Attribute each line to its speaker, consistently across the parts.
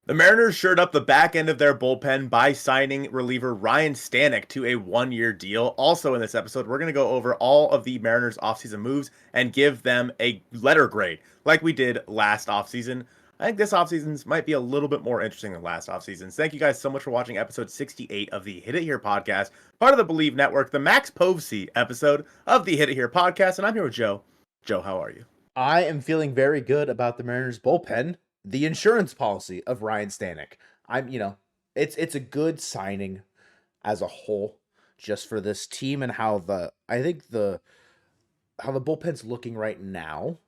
Speaker 1: The Mariners shored up the back end of their bullpen by signing reliever Ryne Stanek to a one-year deal. Also in this episode, we're going to go over all of the Mariners offseason moves and give them a letter grade like we did last offseason. I think this offseason might be a little bit more interesting than last offseason. Thank you guys so much for watching episode 68 of the Hit It Here podcast, part of the Bleav Network, the Max Povsey episode of the Hit It Here podcast. And I'm here with Joe. Joe, how are you?
Speaker 2: I am feeling very good about the Mariners bullpen, the insurance policy of Ryne Stanek. It's a good signing as a whole just for this team and how the bullpen's looking right now.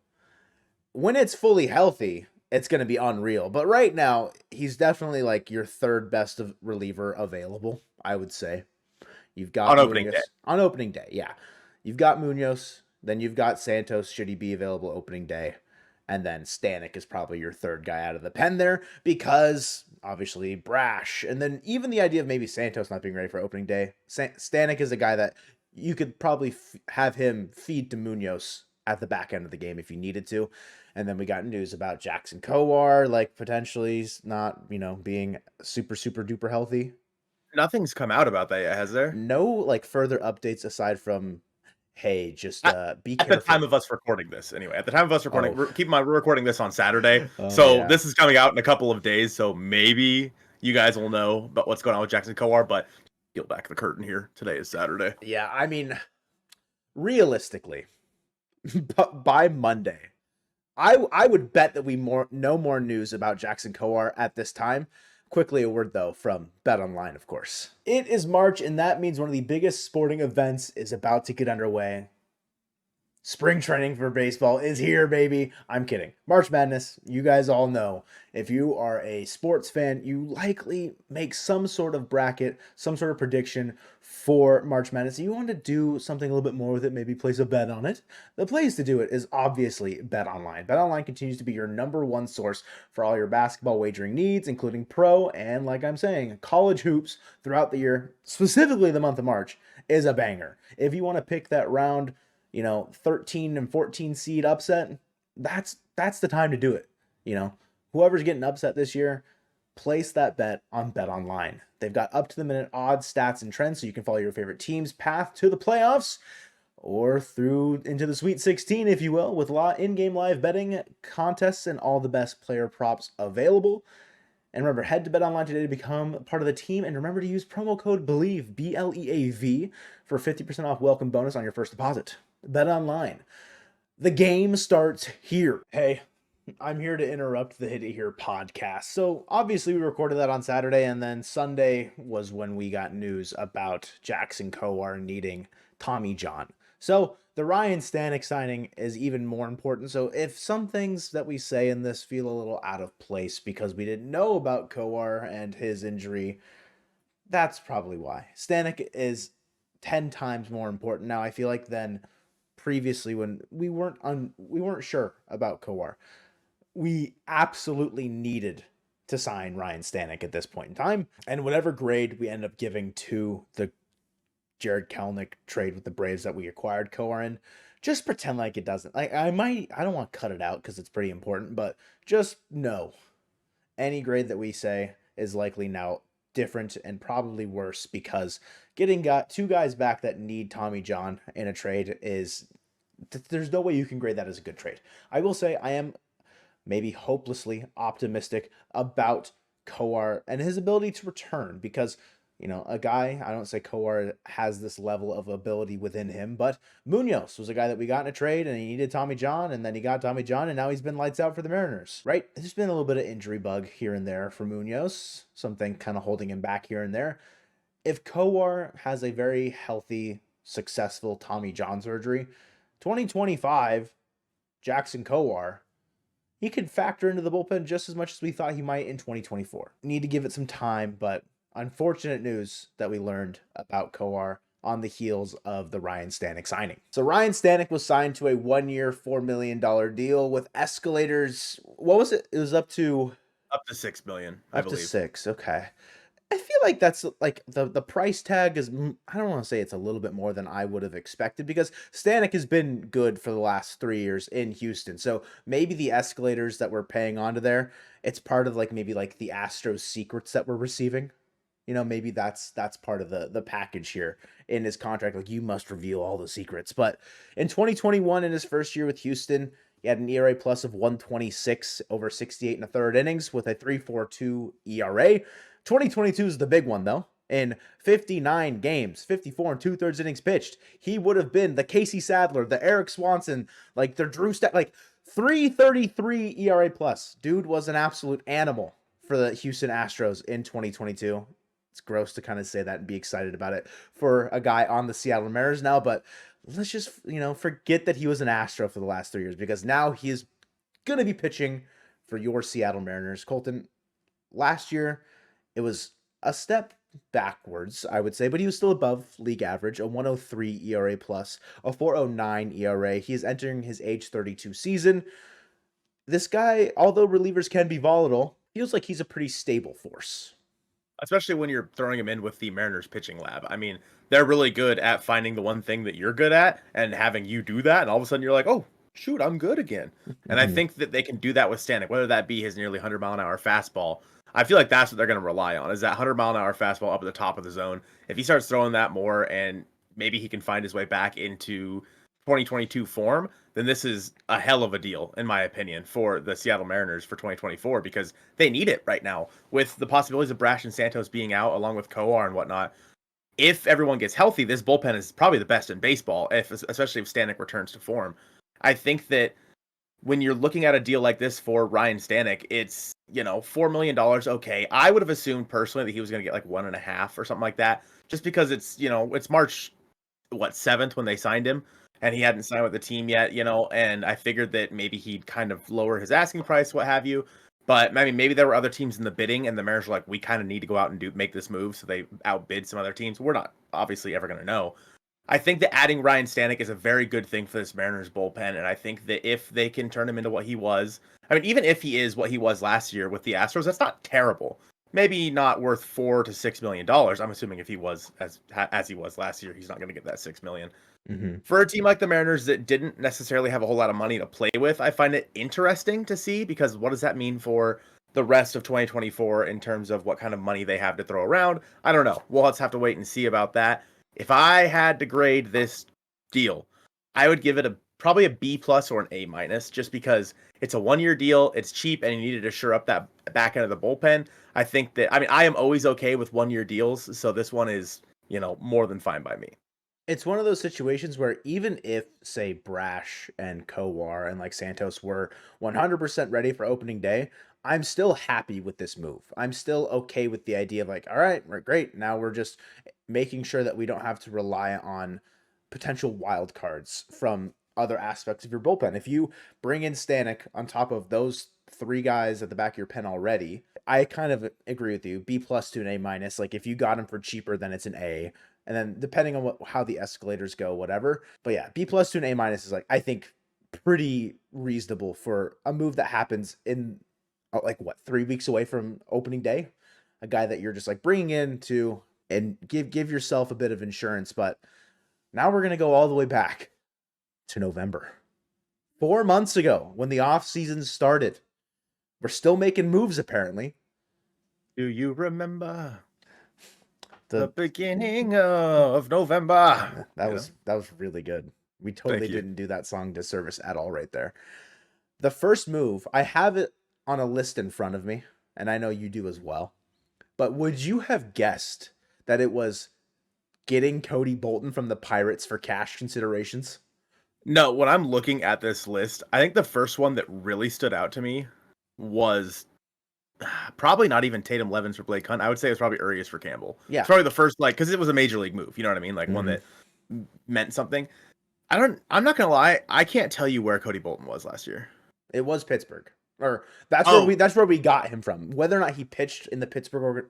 Speaker 2: When it's fully healthy, it's going to be unreal. But right now, he's definitely like your third best reliever available, I would say. You've got
Speaker 1: On opening day.
Speaker 2: On opening day, yeah. You've got Munoz, then you've got Santos, should he be available opening day. And then Stanek is probably your third guy out of the pen there because obviously Brash. And then even the idea of maybe Santos not being ready for opening day. Stanek is a guy that you could probably have him feed to Munoz at the back end of the game if you needed to. And then we got news about Jackson Kowar, like potentially not, being super, super duper healthy.
Speaker 1: Nothing's come out about that yet, has there?
Speaker 2: No, like further updates aside from, hey, just be careful.
Speaker 1: At the time of us recording this, anyway. At the time of us recording, keep in mind, we're recording this on Saturday. So this is coming out in a couple of days. So maybe you guys will know about what's going on with Jackson Kowar, but peel back the curtain here. Today is Saturday.
Speaker 2: Yeah, I mean, realistically, by Monday, I would bet that we no more news about Jackson Kowar at this time. Quickly, a word, though, from BetOnline, of course. It is March, and that means one of the biggest sporting events is about to get underway. Spring training for baseball is here, baby. I'm kidding. March Madness, you guys all know. If you are a sports fan, you likely make some sort of bracket, some sort of prediction for March Madness. You want to do something a little bit more with it, maybe place a bet on it. The place to do it is obviously BetOnline. BetOnline continues to be your number one source for all your basketball wagering needs, including pro and, like I'm saying, college hoops throughout the year. Specifically the month of March is a banger. If you want to pick that round 13 and 14 seed upset, that's the time to do it. Whoever's getting upset this year, place that bet on BetOnline. They've got up to the minute odds, stats, and trends so you can follow your favorite team's path to the playoffs or through into the Sweet 16, if you will, with in-game live betting contests and all the best player props available. And remember, head to BetOnline today to become part of the team. And remember to use promo code Bleav, BLEAV, for 50% off welcome bonus on your first deposit. BetOnline. The game starts here. Hey, I'm here to interrupt the Hit It Here podcast. So obviously we recorded that on Saturday, and then Sunday was when we got news about Jackson Kowar needing Tommy John. So the Ryne Stanek signing is even more important. So if some things that we say in this feel a little out of place because we didn't know about Kowar and his injury, that's probably why. Stanek is 10 times more important now, I feel like, than previously when we weren't sure about Kowar. We absolutely needed to sign Ryne Stanek at this point in time, and whatever grade we end up giving to the Jared Kelenic trade with the Braves that we acquired Kowar in, just pretend like it doesn't. I don't want to cut it out because it's pretty important, but just know any grade that we say is likely now different and probably worse because getting two guys back that need Tommy John in a trade there's no way you can grade that as a good trade. I will say I am maybe hopelessly optimistic about Kowar and his ability to return because, a guy, I don't say Kowar has this level of ability within him, but Munoz was a guy that we got in a trade and he needed Tommy John, and then he got Tommy John, and now he's been lights out for the Mariners, right? There's been a little bit of injury bug here and there for Munoz, something kind of holding him back here and there. If Kowar has a very healthy, successful Tommy John surgery, 2025, Jackson Kowar, he could factor into the bullpen just as much as we thought he might in 2024. Need to give it some time, but unfortunate news that we learned about Kowar on the heels of the Ryne Stanek signing. So Ryne Stanek was signed to a 1-year, $4 million deal with escalators. What was it? It was up to
Speaker 1: $6 million, I
Speaker 2: up
Speaker 1: believe.
Speaker 2: to $6. Okay. I feel like that's like the price tag is I don't want to say it's a little bit more than I would have expected because Stanek has been good for the last 3 years in Houston. So maybe the escalators that we're paying onto there, it's part of like maybe like the Astros secrets that we're receiving. Maybe that's part of the package here in his contract. Like you must reveal all the secrets. But in 2021, in his first year with Houston, he had an ERA plus of 126 over 68 and a third innings with a 3.42 ERA. 2022 is the big one though. In 59 games, 54 and two-thirds innings pitched, he would have been the Casey Sadler, the Eric Swanson, like the Drew like 3.33 ERA plus. Dude was an absolute animal for the Houston Astros in 2022. It's gross to kind of say that and be excited about it for a guy on the Seattle Mariners now, but let's just, forget that he was an Astro for the last 3 years because now he is going to be pitching for your Seattle Mariners. Colton, last year, it was a step backwards, I would say, but he was still above league average, a 103 ERA plus, a 409 ERA. He is entering his age 32 season. This guy, although relievers can be volatile, feels like he's a pretty stable force.
Speaker 1: Especially when you're throwing him in with the Mariners pitching lab. I mean, they're really good at finding the one thing that you're good at and having you do that. And all of a sudden you're like, oh, shoot, I'm good again. And I think that they can do that with Stanek, whether that be his nearly 100-mile-an-hour fastball. I feel like that's what they're going to rely on, is that 100-mile-an-hour fastball up at the top of the zone. If he starts throwing that more and maybe he can find his way back into 2022 form, then this is a hell of a deal, in my opinion, for the Seattle Mariners for 2024 because they need it right now with the possibilities of Brash and Santos being out along with Kowar and whatnot. If everyone gets healthy, this bullpen is probably the best in baseball, especially if Stanek returns to form. I think that when you're looking at a deal like this for Ryne Stanek, it's, $4 million. Okay. I would have assumed personally that he was going to get like 1.5 or something like that, just because it's March, 7th when they signed him and he hadn't signed with the team yet, and I figured that maybe he'd kind of lower his asking price, what have you. But I mean, maybe there were other teams in the bidding and the Mariners were like, we kind of need to go out and make this move. So they outbid some other teams. We're not obviously ever going to know. I think that adding Ryne Stanek is a very good thing for this Mariners bullpen. And I think that if they can turn him into what he was, I mean, even if he is what he was last year with the Astros, that's not terrible. Maybe not worth $4 to $6 million. I'm assuming if he was as he was last year, he's not going to get that $6 million.
Speaker 2: Mm-hmm.
Speaker 1: For a team like the Mariners that didn't necessarily have a whole lot of money to play with, I find it interesting to see because what does that mean for the rest of 2024 in terms of what kind of money they have to throw around? I don't know. We'll just have to wait and see about that. If I had to grade this deal, I would give it probably a B plus or an A minus, just because it's a 1-year deal, it's cheap, and you needed to shore up that back end of the bullpen. I think that, I am always okay with 1-year deals, so this one is, more than fine by me.
Speaker 2: It's one of those situations where even if, say, Brash and Kowar and like Santos were 100% ready for opening day, I'm still happy with this move. I'm still okay with the idea of like, all right, we're great. Now we're just making sure that we don't have to rely on potential wild cards from other aspects of your bullpen. If you bring in Stanek on top of those 3 guys at the back of your pen already, I kind of agree with you. B plus to an A minus. Like if you got him for cheaper, then it's an A. And then depending on how the escalators go, whatever. But yeah, B plus to an A minus is like, I think pretty reasonable for a move that happens in 3 weeks away from opening day. A guy that you're just like bringing in to and give yourself a bit of insurance. But now we're going to go all the way back to November. 4 months ago when the off season started. We're still making moves apparently.
Speaker 1: Do you remember the beginning of November?
Speaker 2: That was really good. We totally didn't do that song disservice at all right there. The first move, I have it on a list in front of me, and I know you do as well. But would you have guessed that it was getting Cody Bolton from the Pirates for cash considerations?
Speaker 1: No, when I'm looking at this list, I think the first one that really stood out to me was probably not even Tatum Levins for Blake Hunt. I would say it was probably Urias for Campbell.
Speaker 2: Yeah.
Speaker 1: It's probably the first, because it was a major league move. You know what I mean? Like one that meant something. I'm not going to lie. I can't tell you where Cody Bolton was last year.
Speaker 2: It was Pittsburgh. Or that's where we got him from. Whether or not he pitched in the Pittsburgh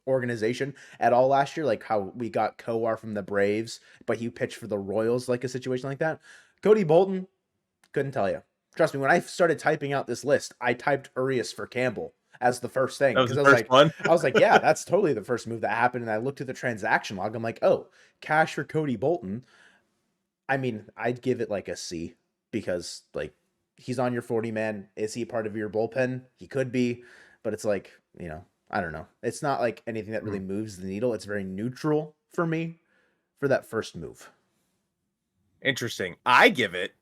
Speaker 2: organization at all last year, like how we got Kowar from the Braves, but he pitched for the Royals, like a situation like that. Cody Bolton, couldn't tell you. Trust me, when I started typing out this list, I typed Urias for Campbell as the first thing.
Speaker 1: That was
Speaker 2: Because
Speaker 1: the first one.
Speaker 2: I was like, yeah, that's totally the first move that happened. And I looked at the transaction log. I'm like, oh, cash for Cody Bolton. I mean, I'd give it like a C because like he's on your 40 man. Is he part of your bullpen? He could be, but it's like, I don't know. It's not like anything that really moves the needle. It's very neutral for me for that first move.
Speaker 1: Interesting. I give it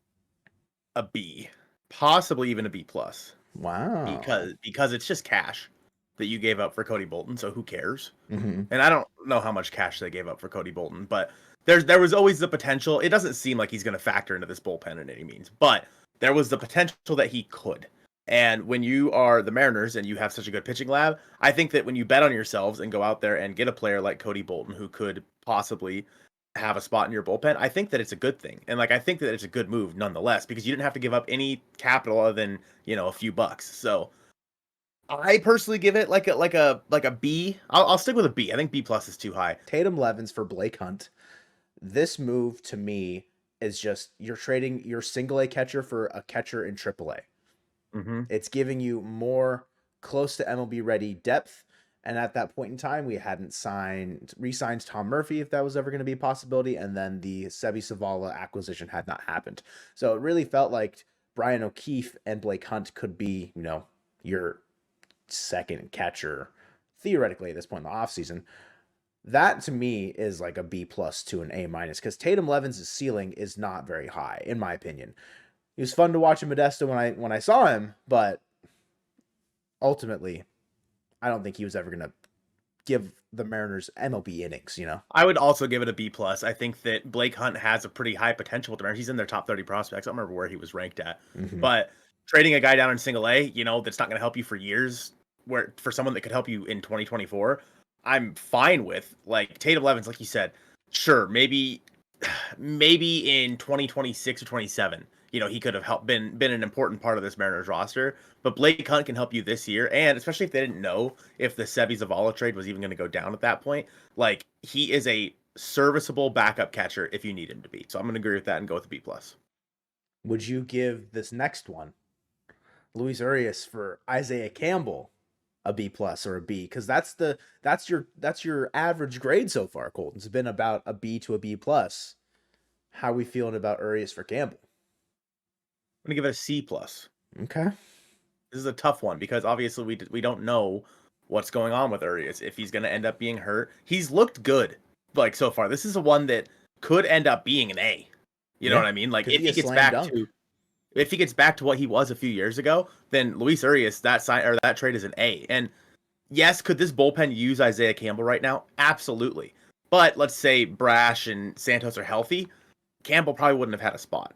Speaker 1: a B, possibly even a B plus,
Speaker 2: Wow.
Speaker 1: because it's just cash that you gave up for Cody Bolton. So who cares?
Speaker 2: Mm-hmm.
Speaker 1: And I don't know how much cash they gave up for Cody Bolton, but there was always the potential. It doesn't seem like he's going to factor into this bullpen in any means, but there was the potential that he could. And when you are the Mariners and you have such a good pitching lab, I think that when you bet on yourselves and go out there and get a player like Cody Bolton who could possibly have a spot in your bullpen, I think that it's a good thing. And like I think that it's a good move nonetheless because you didn't have to give up any capital other than, a few bucks. So I personally give it like a B. I'll stick with a B. I think B plus is too high.
Speaker 2: Tatum Levens for Blake Hunt. This move to me is just you're trading your single A catcher for a catcher in triple A.
Speaker 1: Mm-hmm.
Speaker 2: It's giving you more close to MLB ready depth. And at that point in time, we hadn't re-signed Tom Murphy if that was ever going to be a possibility. And then the Sebi Savala acquisition had not happened. So it really felt like Brian O'Keefe and Blake Hunt could be, your second catcher theoretically at this point in the offseason. That to me is like a B plus to an A minus because Tatum Levens' ceiling is not very high, in my opinion. He was fun to watch in Modesto when I saw him, but ultimately, I don't think he was ever going to give the Mariners MLB innings,
Speaker 1: I would also give it a B plus. I think that Blake Hunt has a pretty high potential with the Mariners. He's in their top 30 prospects. I don't remember where he was ranked at, but trading a guy down in single A, that's not going to help you for years, where for someone that could help you in 2024, I'm fine with. Like Tatum Levens, like you said, sure, maybe in 2026 or 27, he could have been an important part of this Mariners roster. But Blake Hunt can help you this year, and especially if they didn't know if the Sebi Zavala trade was even going to go down at that point, like he is a serviceable backup catcher if you need him to be. So I'm going to agree with that and go with a B plus.
Speaker 2: Would you give this next one, Luis Urias for Isaiah Campbell, a B plus or a B? Because that's your average grade so far, Colton. It's been about a B to a B plus. How are we feeling about Urias for Campbell?
Speaker 1: I'm going to give it a C plus.
Speaker 2: Okay.
Speaker 1: This is a tough one because obviously we don't know what's going on with Urias, if he's going to end up being hurt. He's looked good like so far. This is a one that could end up being an A. You know what I mean? Like if he gets back to what he was a few years ago, then Luis Urias, that trade is an A. And yes, could this bullpen use Isaiah Campbell right now? Absolutely. But let's say Brash and Santos are healthy, Campbell probably wouldn't have had a spot.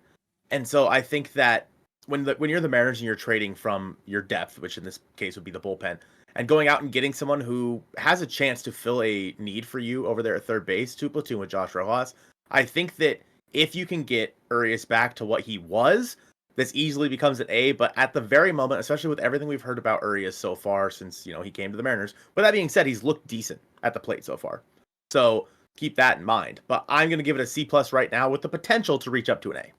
Speaker 1: And so I think that when you're the Mariners and you're trading from your depth, which in this case would be the bullpen, and going out and getting someone who has a chance to fill a need for you over there at third base to platoon with Josh Rojas, I think that if you can get Urias back to what he was, this easily becomes an A. But at the very moment, especially with everything we've heard about Urias so far since he came to the Mariners, with that being said, he's looked decent at the plate so far. So keep that in mind. But I'm going to give it a C plus right now with the potential to reach up to an A.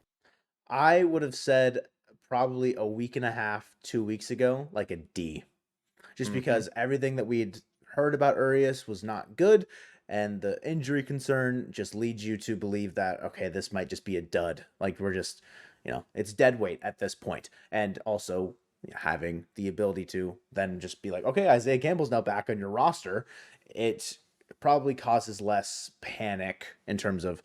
Speaker 2: I would have said probably a week and a half, 2 weeks ago, like a D. Just because everything that we'd heard about Urias was not good, and the injury concern just leads you to believe that, okay, this might just be a dud. Like we're just, it's dead weight at this point. And also having the ability to then just be like, okay, Isaiah Campbell's now back on your roster. It probably causes less panic in terms of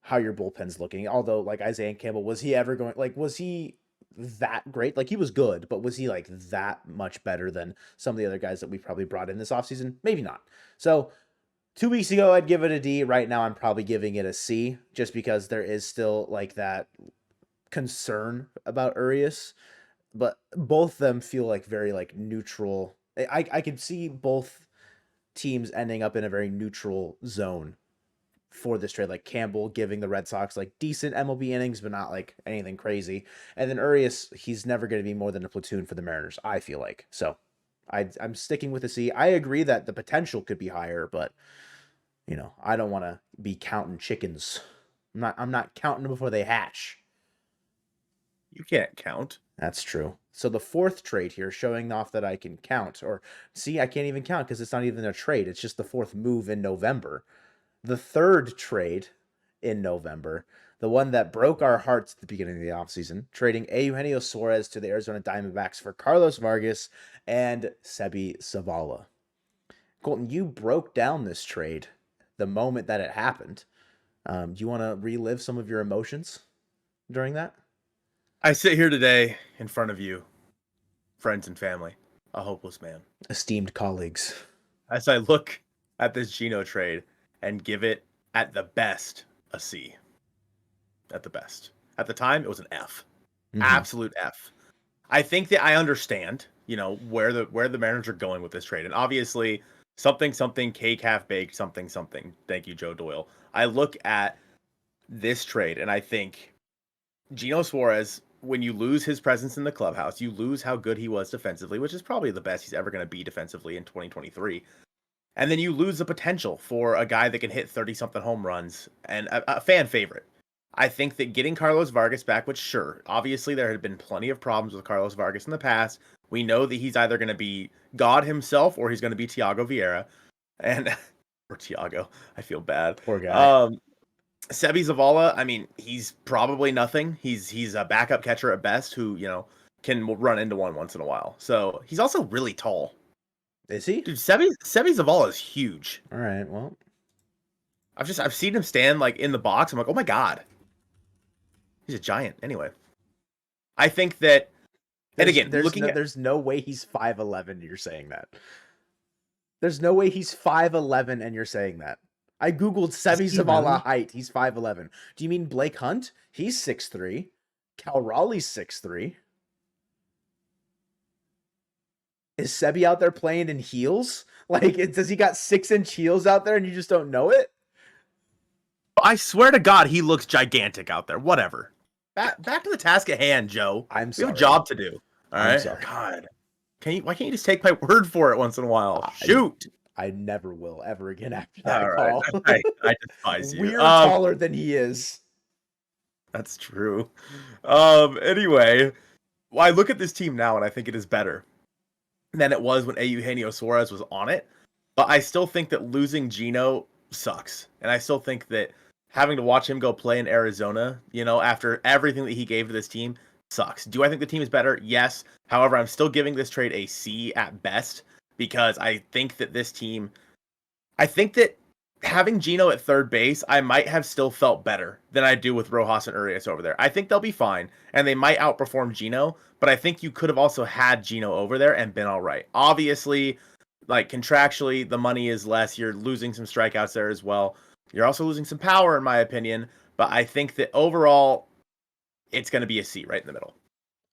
Speaker 2: how your bullpen's looking. Although, like Isaiah Campbell, was he that great? Like he was good, but was he like that much better than some of the other guys that we probably brought in this offseason? Maybe not. So 2 weeks ago, I'd give it a D. Right now, I'm probably giving it a C just because there is still like that concern about Urias, but both of them feel like very like neutral. I could see both teams ending up in a very neutral zone for this trade, like Campbell giving the Red Sox like decent MLB innings, but not like anything crazy. And then Urias, he's never going to be more than a platoon for the Mariners, I feel like. So I'm sticking with a C. I agree that the potential could be higher, but I don't want to be counting chickens. I'm not counting them before they hatch.
Speaker 1: You can't count.
Speaker 2: That's true. So the fourth trade here, showing off that I can count, or see, I can't even count because it's not even a trade. It's just the fourth move in November. The third trade in November, the one that broke our hearts at the beginning of the offseason, trading Eugenio Suarez to the Arizona Diamondbacks for Carlos Vargas and Seby Zavala. Colton, you broke down this trade the moment that it happened. Do you want to relive some of your emotions during that?
Speaker 1: I sit here today in front of you, friends and family, a hopeless man.
Speaker 2: Esteemed colleagues.
Speaker 1: As I look at this Gino trade and give it, at the best, a C. At the best. At the time, it was an F.
Speaker 2: Mm-hmm.
Speaker 1: Absolute F. I think that I understand, where the Mariners are going with this trade. And obviously, something, cake half baked, something. Thank you, Joe Doyle. I look at this trade and I think Gino Suarez, when you lose his presence in the clubhouse, you lose how good he was defensively, which is probably the best he's ever going to be defensively in 2023. And then you lose the potential for a guy that can hit 30-something home runs and a fan favorite. I think that getting Carlos Vargas back, which sure, obviously there had been plenty of problems with Carlos Vargas in the past. We know that he's either going to be God himself or he's going to be Thiago Vieira. And, or Thiago, I feel bad.
Speaker 2: Poor guy.
Speaker 1: Seby Zavala, I mean, he's probably nothing. He's a backup catcher at best who, can run into one once in a while. So he's also really tall.
Speaker 2: Is he?
Speaker 1: Dude, Seby Zavala is huge.
Speaker 2: All right, well.
Speaker 1: I've seen him stand like in the box. I'm like, oh my God. He's a giant. Anyway. I think that,
Speaker 2: there's no way he's 5'11", you're saying that. There's no way he's 5'11", and you're saying that. I googled Seby Zavala height. He's 5'11". Do you mean Blake Hunt? He's 6'3". Cal Raleigh's 6'3". Is Seby out there playing in heels? Does he got 6-inch heels out there and you just don't know it?
Speaker 1: I swear to God, he looks gigantic out there. Whatever. Back to the task at hand, Joe.
Speaker 2: I'm sorry.
Speaker 1: We have a job to do. All right.
Speaker 2: I'm sorry.
Speaker 1: God. Why can't you just take my word for it once in a while? Shoot.
Speaker 2: I never will ever again after that
Speaker 1: all
Speaker 2: call.
Speaker 1: Right. I despise you.
Speaker 2: We're taller than he is.
Speaker 1: That's true. Anyway, I look at this team now and I think it is better than it was when Eugenio Suarez was on it. But I still think that losing Gino sucks. And I still think that having to watch him go play in Arizona, after everything that he gave to this team, sucks. Do I think the team is better? Yes. However, I'm still giving this trade a C at best because I think that having Gino at third base, I might have still felt better than I do with Rojas and Urias over there. I think they'll be fine, and they might outperform Gino, but I think you could have also had Gino over there and been all right. Obviously, contractually, the money is less. You're losing some strikeouts there as well. You're also losing some power, in my opinion, but I think that overall, it's going to be a C right in the middle.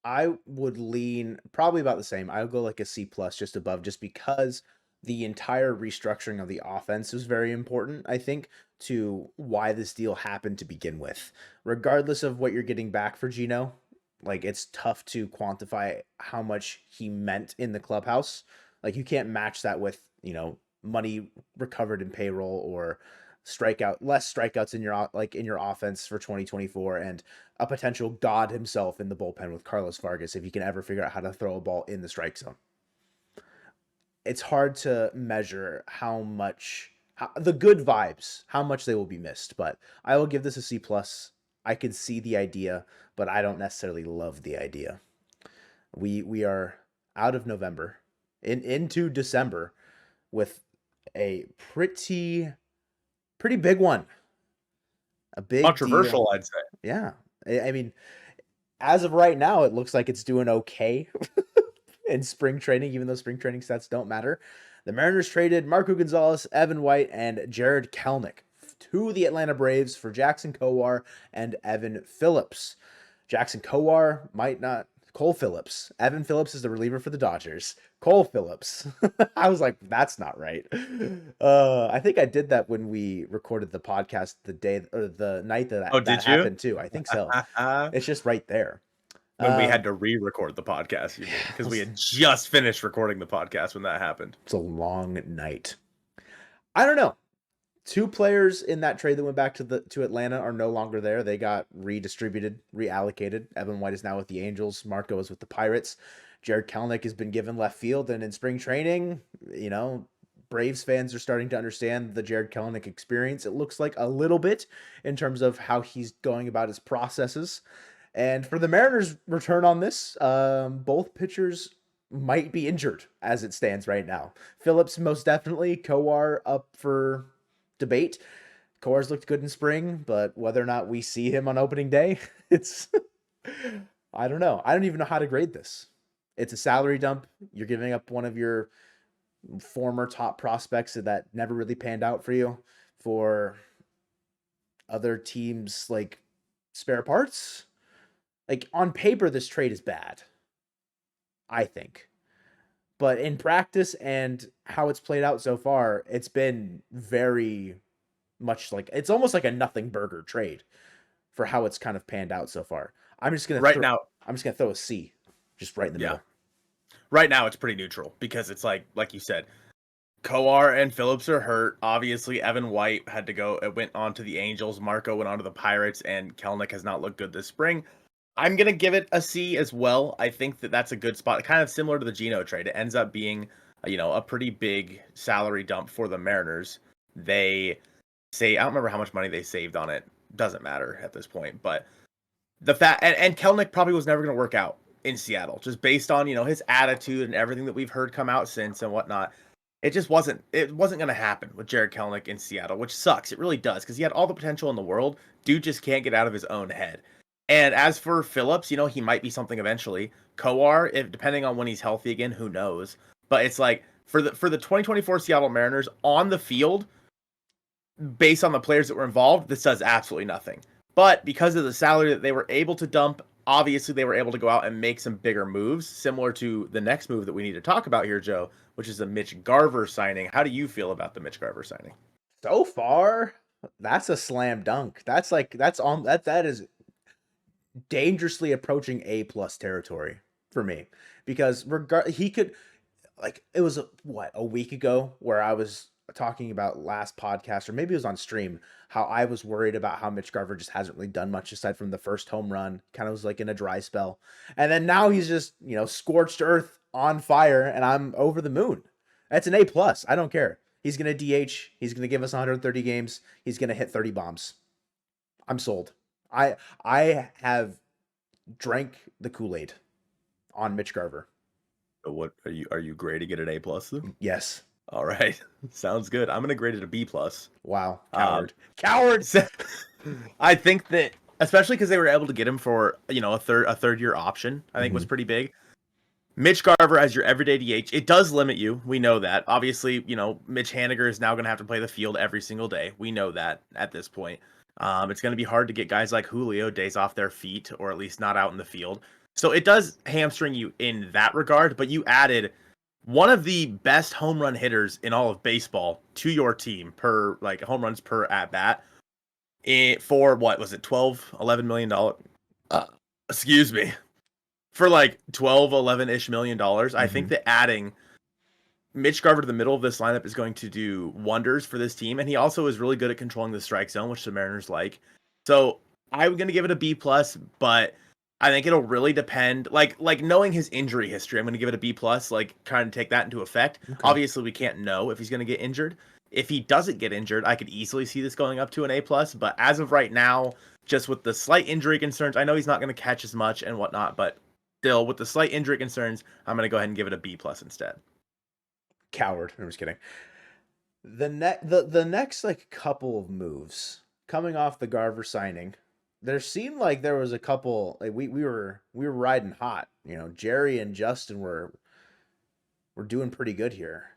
Speaker 2: I would lean probably about the same. I would go a C+, just above, just because the entire restructuring of the offense is very important, I think, to why this deal happened to begin with. Regardless of what you're getting back for Gino, it's tough to quantify how much he meant in the clubhouse. You can't match that with, money recovered in payroll or less strikeouts in your offense for 2024, and a potential god himself in the bullpen with Carlos Vargas if you can ever figure out how to throw a ball in the strike zone. It's hard to measure the good vibes, how much they will be missed, but I will give this a C+. I could see the idea, but I don't necessarily love the idea. We are out of November into December with a pretty big one. A big
Speaker 1: controversial
Speaker 2: deal.
Speaker 1: I'd say.
Speaker 2: Yeah. I mean, as of right now, it looks like it's doing okay in spring training, even though spring training stats don't matter. The Mariners traded Marco Gonzalez, Evan White, and Jared Kelenic to the Atlanta Braves for Jackson Kowar and Evan Phillips. Jackson Kowar might not... Cole Phillips. Evan Phillips is the reliever for the Dodgers. Cole Phillips. I was like, that's not right. I think I did that when we recorded the podcast the night that happened too. I think so. It's just right there.
Speaker 1: When we had to re-record the podcast, you mean? Because we had just finished recording the podcast when that happened.
Speaker 2: It's a long night. I don't know. Two players in that trade that went back to Atlanta are no longer there. They got redistributed, reallocated. Evan White is now with the Angels. Marco is with the Pirates. Jared Kelenic has been given left field, and in spring training, Braves fans are starting to understand the Jared Kelenic experience. It looks like a little bit in terms of how he's going about his processes. And for the Mariners' return on this, both pitchers might be injured as it stands right now. Phillips most definitely. Kowar up for debate. Kowar's looked good in spring, but whether or not we see him on opening day, it's I don't know. I don't even know how to grade this. It's a salary dump. You're giving up one of your former top prospects that never really panned out for you for other teams like spare parts. Like on paper, this trade is bad, I think. But in practice and how it's played out so far, it's been very much like it's almost like a nothing burger trade for how it's kind of panned out so far. I'm just gonna throw a C, just right in the middle.
Speaker 1: Right now it's pretty neutral because it's like you said, Kowar and Phillips are hurt. Obviously, Evan White had to go. It went on to the Angels. Marco went on to the Pirates, and Kelenic has not looked good this spring. I'm gonna give it a C as well. I think that's a good spot, kind of similar to the Geno trade. It ends up being, a pretty big salary dump for the Mariners. They say I don't remember how much money they saved on it. Doesn't matter at this point, but the fact and Kelenic probably was never gonna work out in Seattle, just based on his attitude and everything that we've heard come out since and whatnot. It just wasn't going to happen with Jared Kelenic in Seattle, which sucks. It really does because he had all the potential in the world. Dude just can't get out of his own head. And as for Phillips, he might be something eventually. Kowar, if depending on when he's healthy again, who knows? But it's like for the 2024 Seattle Mariners on the field, based on the players that were involved, this does absolutely nothing. But because of the salary that they were able to dump, obviously they were able to go out and make some bigger moves, similar to the next move that we need to talk about here, Joe, which is the Mitch Garver signing. How do you feel about the Mitch Garver signing?
Speaker 2: So far, that's a slam dunk. That is dangerously approaching A+ territory for me because he could it was a week ago where I was talking about last podcast, or maybe it was on stream, how I was worried about how Mitch Garver just hasn't really done much aside from the first home run, kind of was like in a dry spell. And then now he's just, scorched earth on fire, and I'm over the moon. That's an A+. I don't care. He's going to DH. He's going to give us 130 games. He's going to hit 30 bombs. I'm sold. I have drank the Kool-Aid on Mitch Garver.
Speaker 1: What are you grading it an A+ then?
Speaker 2: Yes.
Speaker 1: All right. Sounds good. I'm going to grade it a B+.
Speaker 2: Wow. Coward.
Speaker 1: I think that, especially because they were able to get him for, a third year option, I think was pretty big. Mitch Garver as your everyday DH, it does limit you. We know that. Obviously, Mitch Haniger is now going to have to play the field every single day. We know that at this point. It's going to be hard to get guys like Julio days off their feet, or at least not out in the field. So it does hamstring you in that regard, but you added one of the best home run hitters in all of baseball to your team per home runs per at bat for what was it, $11 million? Excuse me. For 11-ish million dollars. I think that adding Mitch Garver to the middle of this lineup is going to do wonders for this team. And he also is really good at controlling the strike zone, which the Mariners like. So I'm going to give it a B+, but I think it'll really depend. Like knowing his injury history, I'm going to give it a B+, kind of take that into effect. Okay. Obviously, we can't know if he's going to get injured. If he doesn't get injured, I could easily see this going up to an A+. But as of right now, just with the slight injury concerns, I know he's not going to catch as much and whatnot, but still, with the slight injury concerns, I'm going to go ahead and give it a B+ instead.
Speaker 2: Coward. I'm just kidding. The next couple of moves coming off the Garver signing, there seemed like there was a couple we were riding hot. Jerry and Justin were doing pretty good here.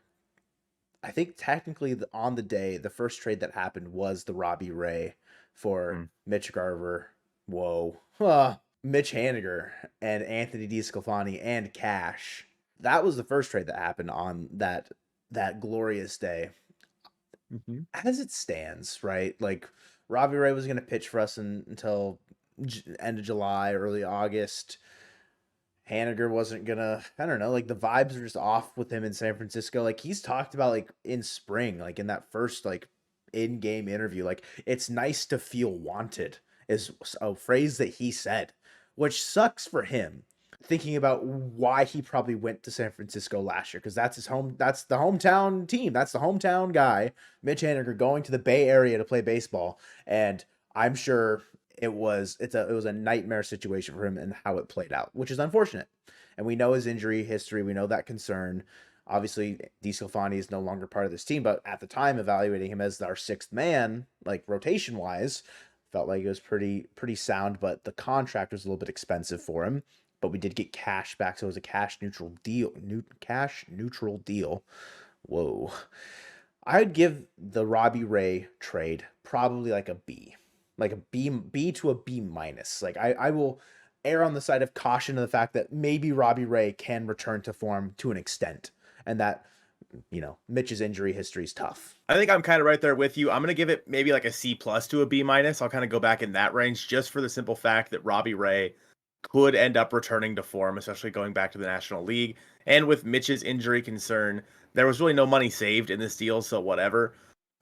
Speaker 2: I think technically on the day, the first trade that happened was the Robbie Ray for Mitch Garver. Whoa. Mitch Haniger and Anthony DeSclafani and Cash. That was the first trade that happened on that glorious day. As it stands, right? Robbie Ray was going to pitch for us until end of July, early August. Haniger wasn't going to, I don't know, the vibes are just off with him in San Francisco. He's talked about in spring, in that first in-game interview. Like, it's nice to feel wanted is a phrase that he said, which sucks for him. Thinking about why he probably went to San Francisco last year, because that's his home. That's the hometown team. That's the hometown guy, Mitch Haniger, going to the Bay Area to play baseball, and I'm sure it was a nightmare situation for him and how it played out, which is unfortunate. And we know his injury history. We know that concern. Obviously, DeSclafani is no longer part of this team, but at the time, evaluating him as our sixth man, like rotation wise, felt like it was pretty sound. But the contract was a little bit expensive for him. But we did get cash back, so it was a cash neutral deal. Cash neutral deal. Whoa. I'd give the Robbie Ray trade probably like a B, like a B to a B minus. Like I will err on the side of caution to the fact that maybe Robbie Ray can return to form to an extent, and that Mitch's injury history is tough.
Speaker 1: I think I'm kind of right there with you. I'm going to give it maybe like a C plus to a B minus. I'll kind of go back in that range just for the simple fact that Robbie Ray could end up returning to form, especially going back to the National League. And with Mitch's injury concern, there was really no money saved in this deal, so whatever.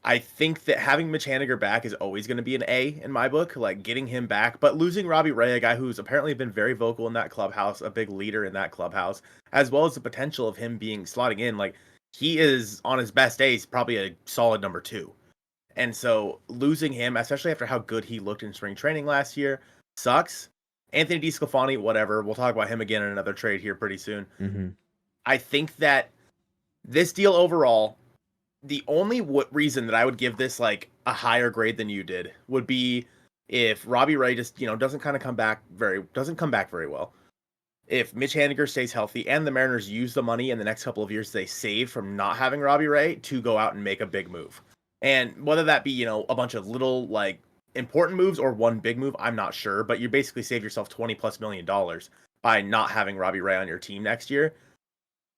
Speaker 1: I think that having Mitch Haniger back is always going to be an A in my book, like getting him back. But losing Robbie Ray, a guy who's apparently been very vocal in that clubhouse, a big leader in that clubhouse, as well as the potential of him being slotting in, like he is on his best days probably a solid number 2. And so losing him, especially after how good he looked in spring training last year, sucks. Anthony DeSclafani, whatever. We'll talk about him again in another trade here pretty soon.
Speaker 2: Mm-hmm.
Speaker 1: I think that this deal overall, the only reason that I would give this like a higher grade than you did would be if Robbie Ray just doesn't come back very well. If Mitch Haniger stays healthy and the Mariners use the money in the next couple of years they save from not having Robbie Ray to go out and make a big move, and whether that be a bunch of little like important moves or one big move, I'm not sure, but you basically save yourself $20+ million by not having Robbie Ray on your team next year.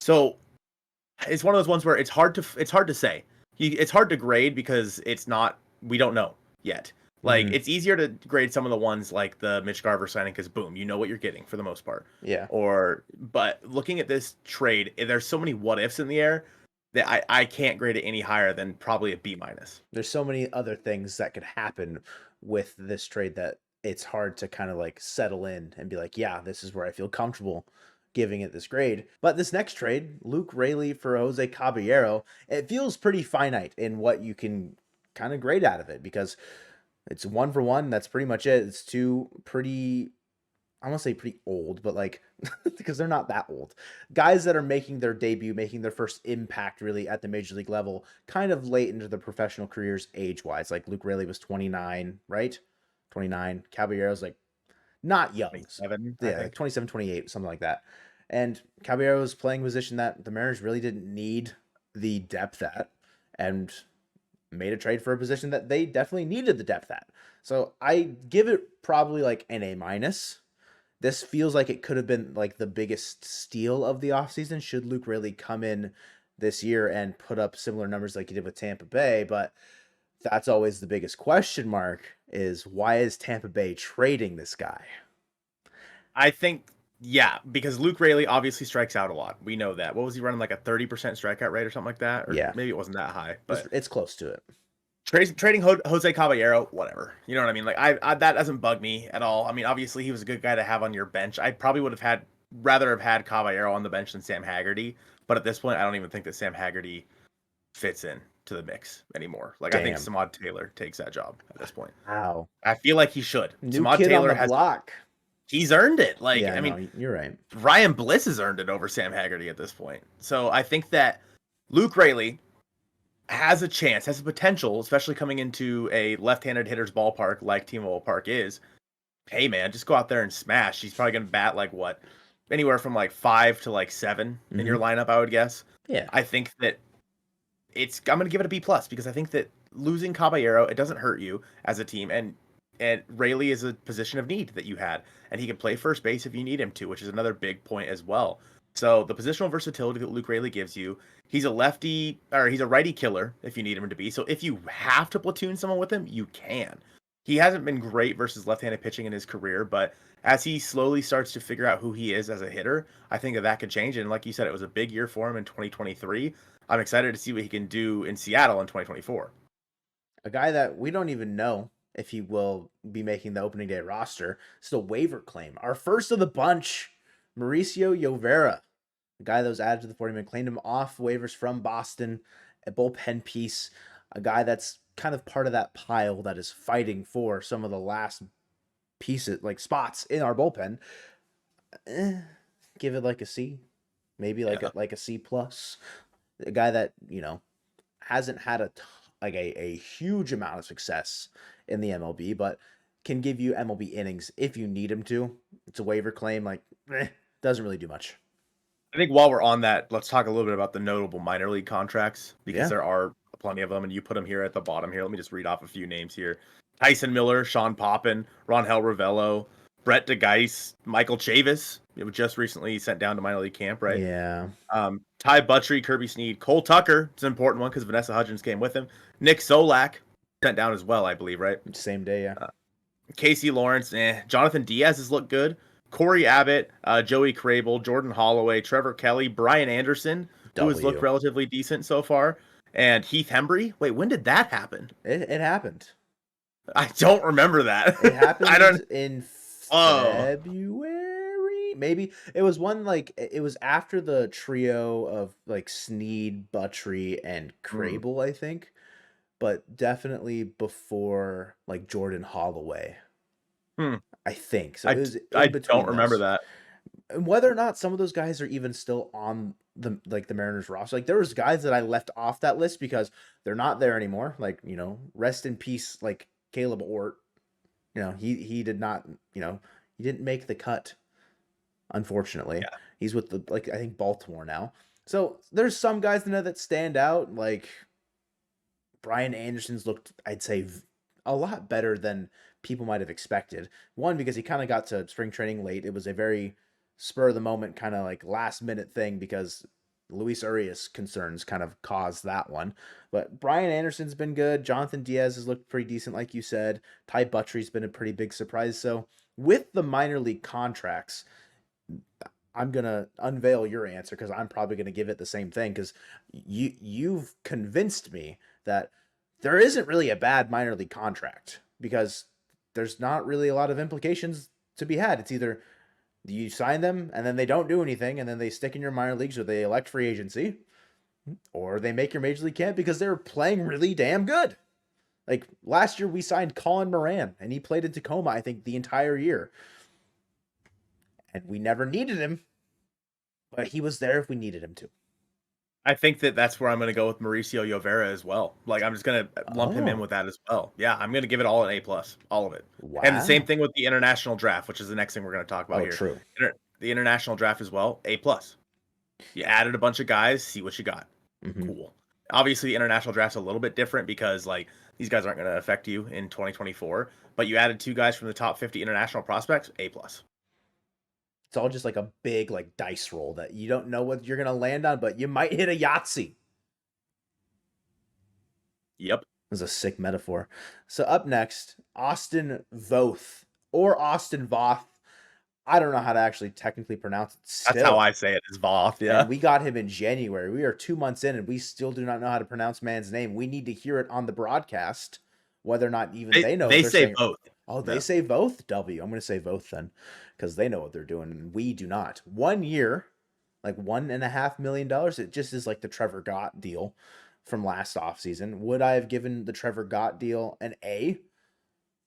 Speaker 1: So it's one of those ones where it's hard to say. It's hard to grade because we don't know yet. Like, it's easier to grade some of the ones like the Mitch Garver signing because boom, you know what you're getting for the most part.
Speaker 2: Yeah.
Speaker 1: But looking at this trade, there's so many what ifs in the air that I can't grade it any higher than probably a B minus.
Speaker 2: There's so many other things that could happen with this trade that it's hard to kind of like settle in and be like, yeah, this is where I feel comfortable giving it this grade. But this next trade, Luke Raley for Jose Caballero, it feels pretty finite in what you can kind of grade out of it because it's 1-for-1. That's pretty much it. It's two pretty, I want to say pretty old, but like, because they're not that old. Guys that are making their debut, making their first impact really at the major league level, kind of late into their professional careers age-wise. Like Luke Raley was 29, right? 29. Caballero's like not young.
Speaker 1: 27,
Speaker 2: yeah, like 27, 28, something like that. And Caballero was playing a position that the Mariners really didn't need the depth at, and made a trade for a position that they definitely needed the depth at. So I give it probably like an A minus. This feels like it could have been like the biggest steal of the offseason should Luke Raley come in this year and put up similar numbers like he did with Tampa Bay. But that's always the biggest question mark is why is Tampa Bay trading this guy?
Speaker 1: I think, yeah, because Luke Raley obviously strikes out a lot. We know that. What was he running, like a 30% strikeout rate or something like that? Or
Speaker 2: yeah.
Speaker 1: Maybe it wasn't that high, but
Speaker 2: it's close to it.
Speaker 1: Trading Jose Caballero, whatever. You know what I mean? Like I that doesn't bug me at all. I mean, obviously he was a good guy to have on your bench. I probably would have rather have had Caballero on the bench than Sam Haggerty. But at this point, I don't even think that Sam Haggerty fits in to the mix anymore. Like I think Samad Taylor takes that job at this point.
Speaker 2: Wow.
Speaker 1: I feel like he should.
Speaker 2: New
Speaker 1: Samad
Speaker 2: kid
Speaker 1: Taylor
Speaker 2: on the block.
Speaker 1: He's earned it. Like,
Speaker 2: yeah,
Speaker 1: I mean,
Speaker 2: no, you're right.
Speaker 1: Ryan Bliss has earned it over Sam Haggerty at this point. So I think that Luke Raley has a chance, has a potential, especially coming into a left-handed hitter's ballpark like T-Mobile Park is. Hey, man, just go out there and smash. He's probably going to bat like what? Anywhere from like 5 to like 7 in your lineup, I would guess.
Speaker 2: Yeah.
Speaker 1: I think that I'm going to give it a B+ because I think that losing Caballero, it doesn't hurt you as a team. And Raley is a position of need that you had, and he can play first base if you need him to, which is another big point as well. So the positional versatility that Luke Raley gives you, he's a righty killer if you need him to be. So if you have to platoon someone with him, you can. He hasn't been great versus left-handed pitching in his career, but as he slowly starts to figure out who he is as a hitter, I think that could change. And like you said, it was a big year for him in 2023. I'm excited to see what he can do in Seattle in 2024.
Speaker 2: a guy that we don't even know if he will be making the opening day roster. It's a waiver claim. Our first of the bunch, Mauricio Llovera, a guy that was added to the 40-man, claimed him off waivers from Boston, a bullpen piece, a guy that's kind of part of that pile that is fighting for some of the last pieces, like spots in our bullpen. Give it like a C, maybe like a C plus. A guy that hasn't had a huge amount of success in the MLB, but can give you MLB innings if you need him to. It's a waiver claim, doesn't really do much.
Speaker 1: I think while we're on that, let's talk a little bit about the notable minor league contracts because
Speaker 2: Yeah.
Speaker 1: there are plenty of them, and you put them here at the bottom here. Let me just read off a few names here: Tyson Miller, Sean Poppin, Ronhel Ravello, Brett DeGeis, Michael Chavis. It was just recently sent down to minor league camp, right?
Speaker 2: Yeah.
Speaker 1: Ty Buttrey, Kirby Snead, Cole Tucker. It's an important one because Vanessa Hudgens came with him. Nick Solak sent down as well, I believe, right?
Speaker 2: Same day, yeah.
Speaker 1: Casey Lawrence, Jonathan Diaz has looked good. Corey Abbott, Joey Crable, Jordan Holloway, Trevor Kelly, Brian Anderson, who has looked relatively decent so far, and Heath Hembry. Wait, when did that happen?
Speaker 2: It happened.
Speaker 1: I don't remember that.
Speaker 2: It happened
Speaker 1: I don't.
Speaker 2: in February. Maybe it was it was after the trio of Snead, Buttrey, and Crable, I think, but definitely before Jordan Holloway. I think so. It was
Speaker 1: I don't remember that.
Speaker 2: And whether or not some of those guys are even still on the Mariners roster, there was guys that I left off that list because they're not there anymore. Rest in peace, Caleb Ort. He did not. He didn't make the cut. Unfortunately, he's with I think Baltimore now. So there's some guys in there that stand out. Brian Anderson's looked, I'd say, a lot better than people might have expected. One, because he kind of got to spring training late. It was a very spur of the moment kind of last minute thing because Luis Urias concerns kind of caused that one. But Brian Anderson's been good. Jonathan Diaz has looked pretty decent, like you said. Ty Buttrey's been a pretty big surprise. So with the minor league contracts, I'm going to unveil your answer because I'm probably going to give it the same thing because you've convinced me that there isn't really a bad minor league contract because there's not really a lot of implications to be had. It's either you sign them and then they don't do anything and then they stick in your minor leagues or they elect free agency, or they make your major league camp because they're playing really damn good. Last year we signed Colin Moran and he played in Tacoma, I think, the entire year. And we never needed him, but he was there if we needed him to.
Speaker 1: I think that's where I'm going to go with Mauricio Llovera as well. I'm just going to lump him in with that as well. Yeah, I'm going to give it all an A+, all of it.
Speaker 2: Wow.
Speaker 1: And the same thing with the international draft, which is the next thing we're going to talk about here.
Speaker 2: True.
Speaker 1: The international draft as well, A+. You added a bunch of guys, see what you got.
Speaker 2: Mm-hmm.
Speaker 1: Cool. Obviously, the international draft's a little bit different because these guys aren't going to affect you in 2024. But you added 2 guys from the top 50 international prospects, A+.
Speaker 2: It's all just a big dice roll that you don't know what you're going to land on, but you might hit a Yahtzee.
Speaker 1: Yep.
Speaker 2: This is a sick metaphor. So up next, Austin Voth or Austin Voth. I don't know how to actually technically pronounce it still.
Speaker 1: That's how I say it, is Voth, yeah.
Speaker 2: And we got him in January. We are 2 months in and we still do not know how to pronounce man's name. We need to hear it on the broadcast, whether or not even they know.
Speaker 1: They say both.
Speaker 2: Oh, they say both? W. I'm going to say both then because they know what they're doing and we do not. 1 year, $1.5 million. It just is the Trevor Gott deal from last offseason. Would I have given the Trevor Gott deal an A?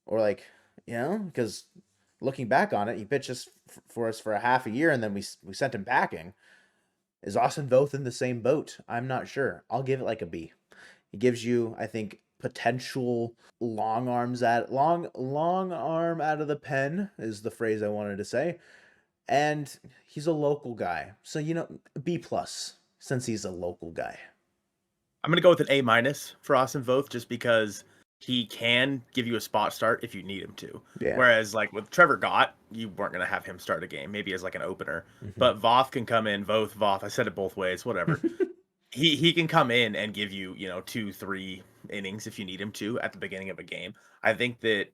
Speaker 2: Or because looking back on it, he pitched for us for a half a year and then we sent him packing. Is Austin Voth in the same boat? I'm not sure. I'll give it a B. He gives you, I think, potential long arm out of the pen is the phrase I wanted to say. And he's a local guy. So, B+ since he's a local guy.
Speaker 1: I'm going to go with an A- for Austin Voth just because he can give you a spot start if you need him to.
Speaker 2: Yeah.
Speaker 1: Whereas with Trevor Gott, you weren't going to have him start a game, maybe as an opener. Mm-hmm. But Voth can come in, Voth. I said it both ways, whatever. He can come in and give you, 2-3 innings if you need him to at the beginning of a game. I think that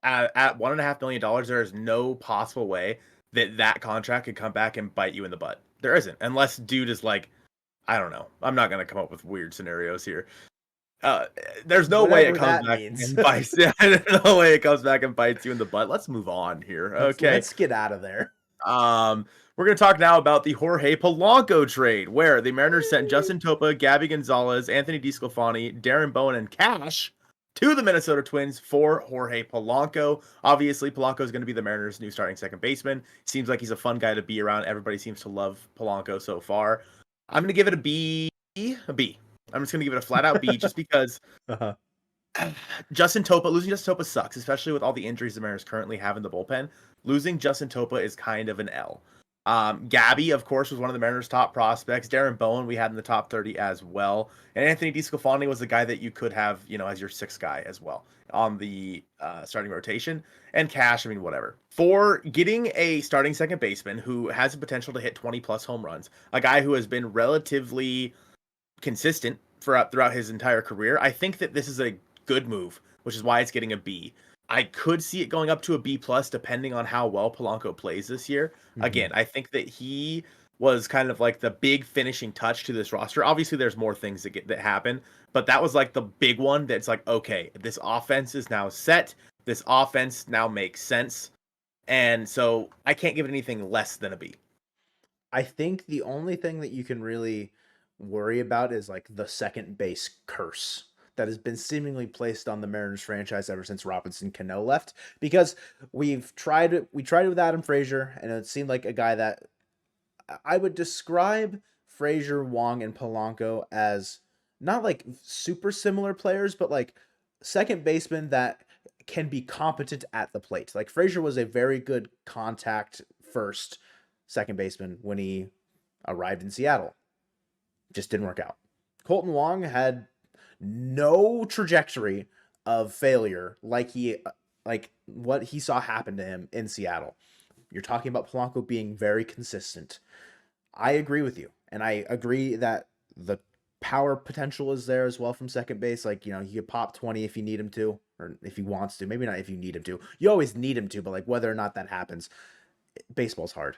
Speaker 1: at $1.5 million, there is no possible way that contract could come back and bite you in the butt. There isn't, unless dude is I don't know. I'm not going to come up with weird scenarios here. Uh, there's no way it
Speaker 2: Whatever
Speaker 1: comes
Speaker 2: that
Speaker 1: back
Speaker 2: means.
Speaker 1: and bites. Yeah, there's no way it comes back and bites you in the butt. Let's move on here. Okay.
Speaker 2: Let's get out of there.
Speaker 1: We're going to talk now about the Jorge Polanco trade, where the Mariners sent Justin Topa, Gabby Gonzalez, Anthony DeSclafani, Darren Bowen, and Cash to the Minnesota Twins for Jorge Polanco. Obviously, Polanco is going to be the Mariners' new starting second baseman. Seems like he's a fun guy to be around. Everybody seems to love Polanco so far. I'm going to give it a B. A B. I'm just going to give it a flat out B just because
Speaker 2: Uh-huh.
Speaker 1: losing Justin Topa sucks, especially with all the injuries the Mariners currently have in the bullpen. Losing Justin Topa is kind of an L. Gabby, of course, was one of the Mariners' top prospects. Darren Bowen we had in the top 30 as well. And Anthony DeSclafani was the guy that you could have, as your sixth guy as well on the starting rotation. And Cash, I mean, whatever. For getting a starting second baseman who has the potential to hit 20-plus home runs, a guy who has been relatively consistent throughout his entire career, I think that this is a good move, which is why it's getting a B. I could see it going up to a B plus depending on how well Polanco plays this year.
Speaker 2: Mm-hmm.
Speaker 1: Again, I think that he was kind of like the big finishing touch to this roster. Obviously, there's more things that happen, but that was like the big one that's like, okay, this offense is now set. This offense now makes sense. And so I can't give it anything less than a B.
Speaker 2: I think the only thing that you can really worry about is like the second base curse that has been seemingly placed on the Mariners franchise ever since Robinson Cano left, because we tried it with Adam Frazier, and it seemed like a guy that I would describe Frazier, Wong, and Polanco as not like super similar players, but like second basemen that can be competent at the plate. Like Frazier was a very good contact first second baseman when he arrived in Seattle. Just didn't work out. Colton Wong had no trajectory of failure like what he saw happen to him in Seattle. You're talking about Polanco being very consistent. I agree with you. And I agree that the power potential is there as well from second base. Like, he could pop 20 if you need him to, or if he wants to. Maybe not if you need him to. You always need him to, but like whether or not that happens, baseball's hard.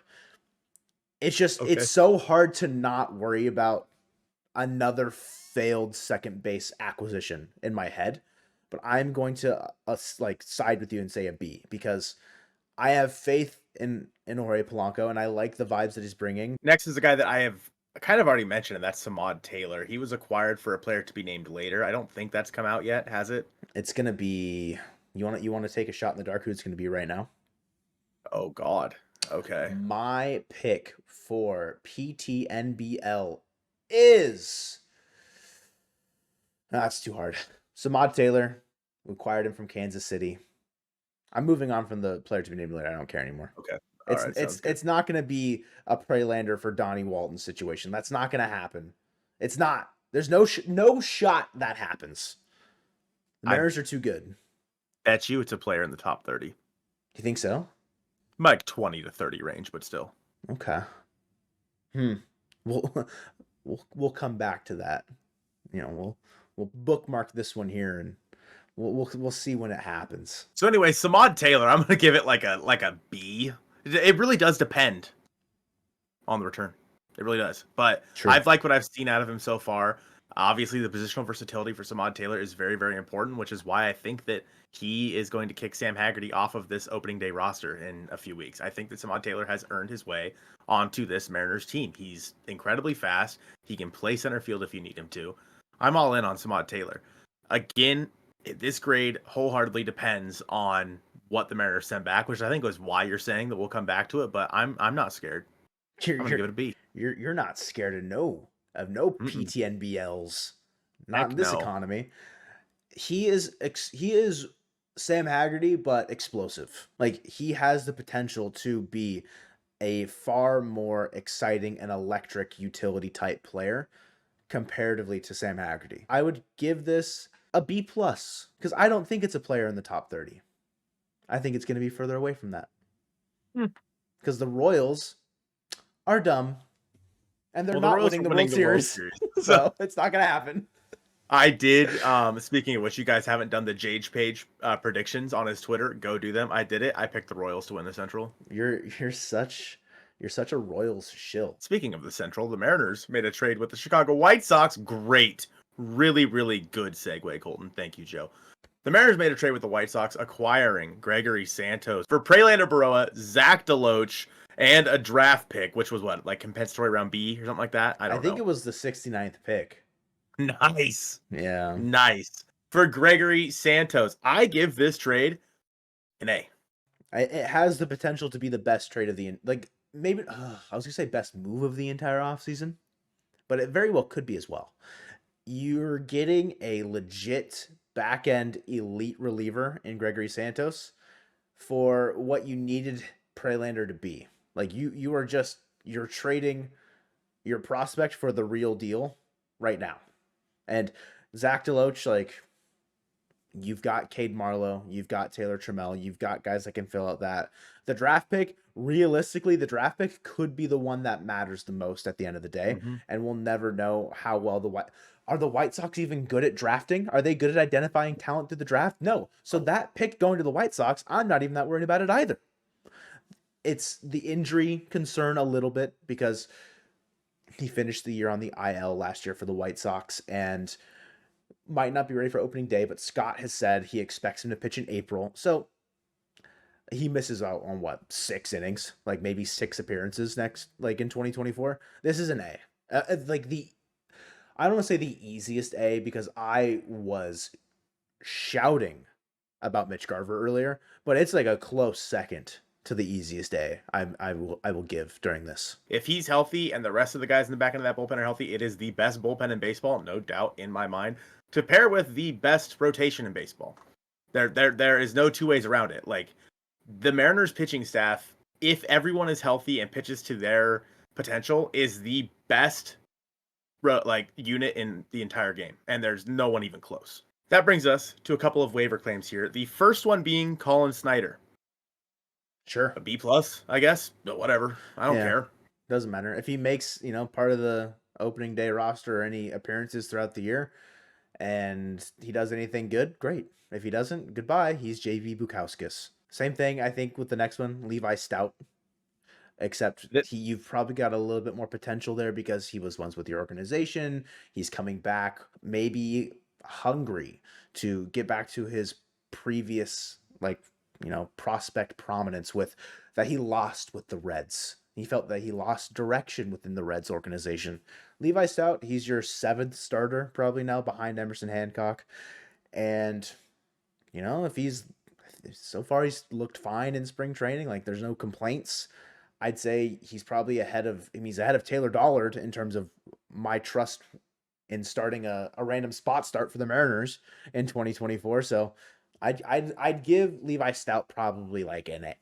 Speaker 2: It's just, It's so hard to not worry about another failed second base acquisition in my head, but I'm going to side with you and say a B, because I have faith in Jorge Polanco and I like the vibes that he's bringing.
Speaker 1: Next is a guy that I have kind of already mentioned, and that's Samad Taylor. He was acquired for a player to be named later. I don't think that's come out yet, has it?
Speaker 2: It's gonna be. You want to take a shot in the dark? Who it's gonna be right now?
Speaker 1: Oh God. Okay.
Speaker 2: My pick for PTNBL is. That's too hard. Samad Taylor. We acquired him from Kansas City. I'm moving on from the player to be named later. I don't care anymore.
Speaker 1: Okay.
Speaker 2: It's not going to be a Prelander for Donnie Walton situation. That's not going to happen. It's not. There's no shot that happens. The Mariners are too good.
Speaker 1: Bet you it's a player in the top 30.
Speaker 2: You think so?
Speaker 1: Like 20 to 30 range, but still.
Speaker 2: Okay. We'll come back to that. We'll bookmark this one here and we'll see when it happens.
Speaker 1: So anyway, Samad Taylor, I'm gonna give it like a B. It really does depend on the return. It really does. But True. I've liked what I've seen out of him so far. Obviously, the positional versatility for Samad Taylor is very, very important, which is why I think that he is going to kick Sam Haggerty off of this opening day roster in a few weeks. I think that Samad Taylor has earned his way onto this Mariners team. He's incredibly fast. He can play center field if you need him to. I'm all in on Samad Taylor. Again, this grade wholeheartedly depends on what the Mariners send back, which I think was why you're saying that we'll come back to it, but I'm not scared. I'm gonna give it a B.
Speaker 2: You're not scared of no PTNBLs. Not in this economy. He is Sam Haggerty, but explosive. Like, he has the potential to be a far more exciting and electric utility type player comparatively to Sam Haggerty. I would give this a B plus because I don't think it's a player in the top 30. I think it's going to be further away from that. Because the Royals are dumb and they're not winning the World Series. So it's not going to happen.
Speaker 1: I did. Speaking of which, you guys haven't done the Jage page predictions on his Twitter. Go do them. I did it. I picked the Royals to win the Central.
Speaker 2: You're such a Royals shill.
Speaker 1: Speaking of the Central, the Mariners made a trade with the Chicago White Sox. Great Really, really good segue, Colton. Thank you, Joe. The Mariners made a trade with the White Sox, acquiring Gregory Santos for Prelander Baroa, Zach DeLoach, and a draft pick, which was what, like compensatory round B or something like that? I
Speaker 2: I
Speaker 1: don't
Speaker 2: think
Speaker 1: know.
Speaker 2: it was the 69th pick.
Speaker 1: Nice.
Speaker 2: Yeah.
Speaker 1: Nice. For Gregory Santos, I give this trade an A.
Speaker 2: It has the potential to be the best trade of the like maybe I was gonna say best move of the entire offseason, but it very well could be as well. You're getting a legit back end elite reliever in Gregory Santos for what you needed Prelander to be. Like you're trading your prospect for the real deal right now. And Zach DeLoach, like you've got Cade Marlowe, you've got Taylor Trammell, you've got guys that can fill out that. The draft pick, realistically, the draft pick could be the one that matters the most at the end of the day,
Speaker 1: Mm-hmm.
Speaker 2: and we'll never know how well the White Sox even good at drafting? Are they good at identifying talent through the draft? No. So that pick going to the White Sox, I'm not even that worried about it either. It's the injury concern a little bit because he finished the year on the IL last year for the White Sox and might not be ready for opening day, but Scott has said he expects him to pitch in April. So he misses out on what, 6 innings, like maybe 6 appearances next, like in 2024. This is an A. I don't want to say the easiest A because I was shouting about Mitch Garver earlier, but it's like a close second to the easiest A I will give during this.
Speaker 1: If he's healthy and the rest of the guys in the back end of that bullpen are healthy, it is the best bullpen in baseball, no doubt in my mind, to pair with the best rotation in baseball. There is no two ways around it. Like the Mariners pitching staff, if everyone is healthy and pitches to their potential, is the best unit in the entire game, and there's no one even close. That brings us to a couple of waiver claims here. The first one being Colin Snyder.
Speaker 2: Sure.
Speaker 1: A B plus, I guess, but whatever. I don't care.
Speaker 2: Doesn't matter. If he makes, part of the opening day roster or any appearances throughout the year and he does anything good, great. If he doesn't, goodbye. He's JV Bukowskis. Same thing, I think, with the next one, Levi Stout. Except you've probably got a little bit more potential there because he was once with your organization. He's coming back, maybe hungry to get back to his previous, prospect prominence with that he lost with the Reds. He felt that he lost direction within the Reds organization. Levi Stout, he's your 7th starter probably now behind Emerson Hancock. And, if he's so far he's looked fine in spring training, like there's no complaints. I'd say he's probably ahead of Taylor Dollard in terms of my trust in starting a random spot start for the Mariners in 2024. So I'd give Levi Stout probably like an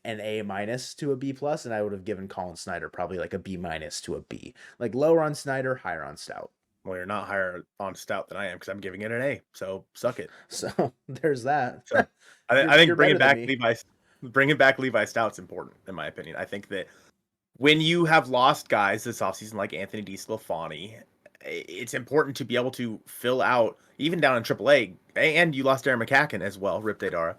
Speaker 2: A minus to a B plus, and I would have given Colin Snyder probably like a B minus to a B. Like lower on Snyder, higher on Stout.
Speaker 1: Well, you're not higher on Stout than I am because I'm giving it an A. So suck it.
Speaker 2: So there's that.
Speaker 1: So I think bringing back Levi Stout's important in my opinion. I think that when you have lost guys this offseason like Anthony DeSclafani, it's important to be able to fill out even down in AAA, and you lost Darren McCacken as well, Rip Dara.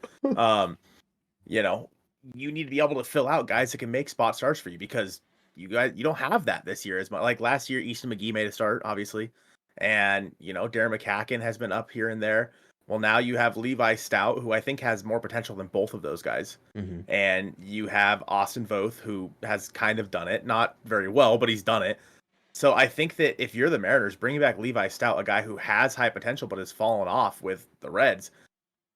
Speaker 1: You need to be able to fill out guys that can make spot starts for you because you don't have that this year as much. Like last year, Easton McGee made a start, obviously, and Darren McCacken has been up here and there. Well, now you have Levi Stout, who I think has more potential than both of those guys.
Speaker 2: Mm-hmm.
Speaker 1: And you have Austin Voth, who has kind of done it. Not very well, but he's done it. So I think that if you're the Mariners, bringing back Levi Stout, a guy who has high potential but has fallen off with the Reds,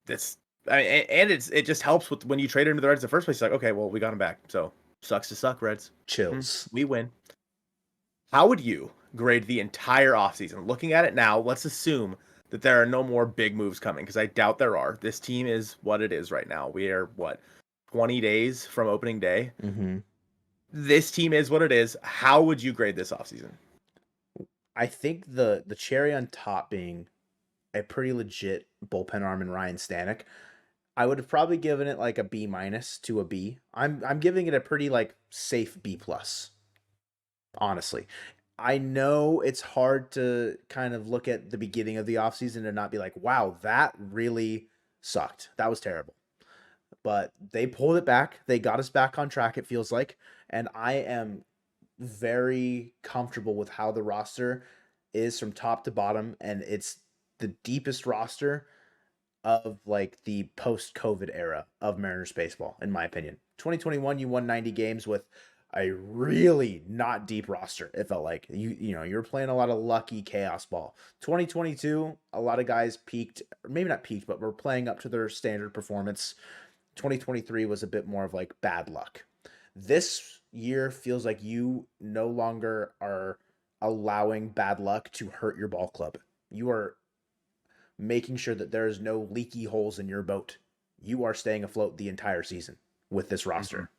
Speaker 1: it just helps with when you trade him to the Reds in the first place. It's like, okay, well, we got him back. So sucks to suck, Reds.
Speaker 2: Chills.
Speaker 1: We win. How would you grade the entire offseason? Looking at it now, let's assume that there are no more big moves coming because I doubt there are. This team is what it is right now. We are 20 days from opening day.
Speaker 2: Mm-hmm.
Speaker 1: This team is what it is. How would you grade this offseason?
Speaker 2: I think the cherry on top being a pretty legit bullpen arm in Ryne Stanek. I would have probably given it like a B minus to a B. I'm giving it a pretty like safe B plus. Honestly. I know it's hard to kind of look at the beginning of the offseason and not be like, wow, that really sucked. That was terrible. But they pulled it back. They got us back on track, it feels like. And I am very comfortable with how the roster is from top to bottom, and it's the deepest roster of like the post-COVID era of Mariners baseball, in my opinion. 2021, you won 90 games with a really not deep roster. It felt like you were playing a lot of lucky chaos ball. 2022, a lot of guys peaked, or maybe not peaked, but were playing up to their standard performance. 2023 was a bit more of like bad luck. This year feels like you no longer are allowing bad luck to hurt your ball club. You are making sure that there is no leaky holes in your boat. You are staying afloat the entire season with this roster.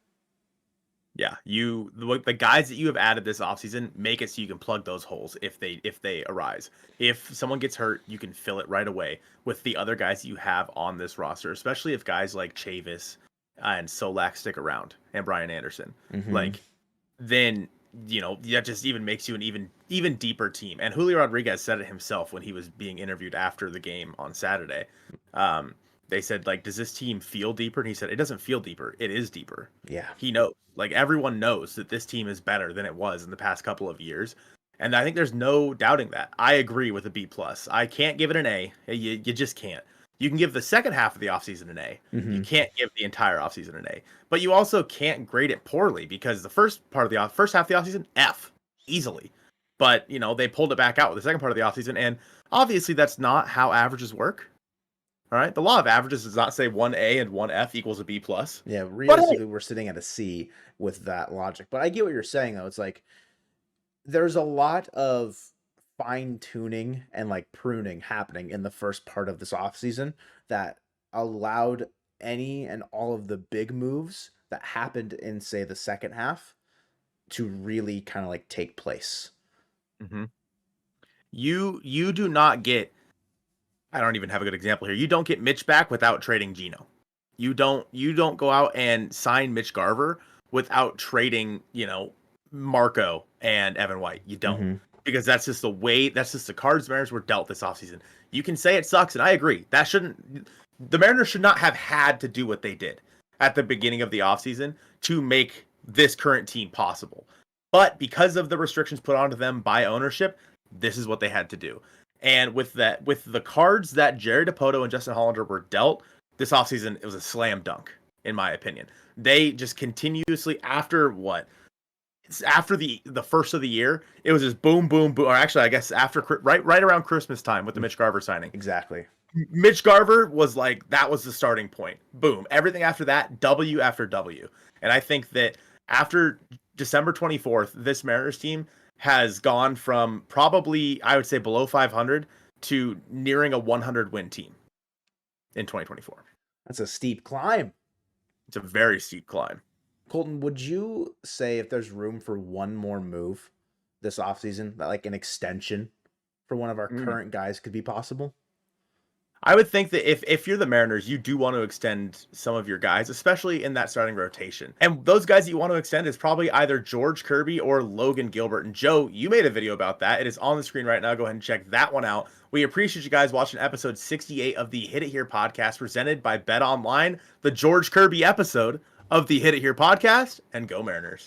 Speaker 1: Yeah, the guys that you have added this offseason make it so you can plug those holes if they arise. If someone gets hurt, you can fill it right away with the other guys that you have on this roster, especially if guys like Chavis and Solak stick around and Brian Anderson. Like, then that just even makes you an even deeper team. And Julio Rodriguez said it himself when he was being interviewed after the game on Saturday. They said, like, does this team feel deeper? And he said, it doesn't feel deeper. It is deeper.
Speaker 2: Yeah.
Speaker 1: He knows. Like, everyone knows that this team is better than it was in the past couple of years. And I think there's no doubting that. I agree with a B+. I can't give it an A. You just can't. You can give the second half of the offseason an A. You can't give the entire offseason an A. But you also can't grade it poorly because the first half of the offseason, F, easily. But, they pulled it back out with the second part of the offseason. And obviously that's not how averages work. All right. The law of averages does not say 1A and 1F equals a B+.
Speaker 2: Yeah, realistically, we're sitting at a C with that logic. But I get what you're saying, though. It's like there's a lot of fine-tuning and like pruning happening in the first part of this offseason that allowed any and all of the big moves that happened in, say, the second half to really kind of like take place.
Speaker 1: You do not get, I don't even have a good example here. You don't get Mitch back without trading Gino. You don't go out and sign Mitch Garver without trading, Marco and Evan White. You don't. Because that's just the cards the Mariners were dealt this offseason. You can say it sucks, and I agree. The Mariners should not have had to do what they did at the beginning of the offseason to make this current team possible. But because of the restrictions put onto them by ownership, this is what they had to do. And with the cards that Jerry Dipoto and Justin Hollander were dealt this offseason, it was a slam dunk, in my opinion. They just continuously, after the first of the year, it was just boom, boom, boom. Or actually, I guess after right around Christmas time with the Mitch Garver signing.
Speaker 2: Exactly.
Speaker 1: Mitch Garver was like, that was the starting point. Boom. Everything after that, W after W. And I think that after December 24th, this Mariners team has gone from probably, I would say, below 500 to nearing a 100 win team in 2024.
Speaker 2: That's a steep climb.
Speaker 1: It's a very steep climb.
Speaker 2: Colton, would you say if there's room for one more move this offseason, that like an extension for one of our current guys could be possible?
Speaker 1: I would think that if you're the Mariners, you do want to extend some of your guys, especially in that starting rotation. And those guys that you want to extend is probably either George Kirby or Logan Gilbert. And Joe, you made a video about that. It is on the screen right now. Go ahead and check that one out. We appreciate you guys watching episode 68 of the Hit It Here podcast presented by Bet Online, the George Kirby episode of the Hit It Here podcast, and go Mariners.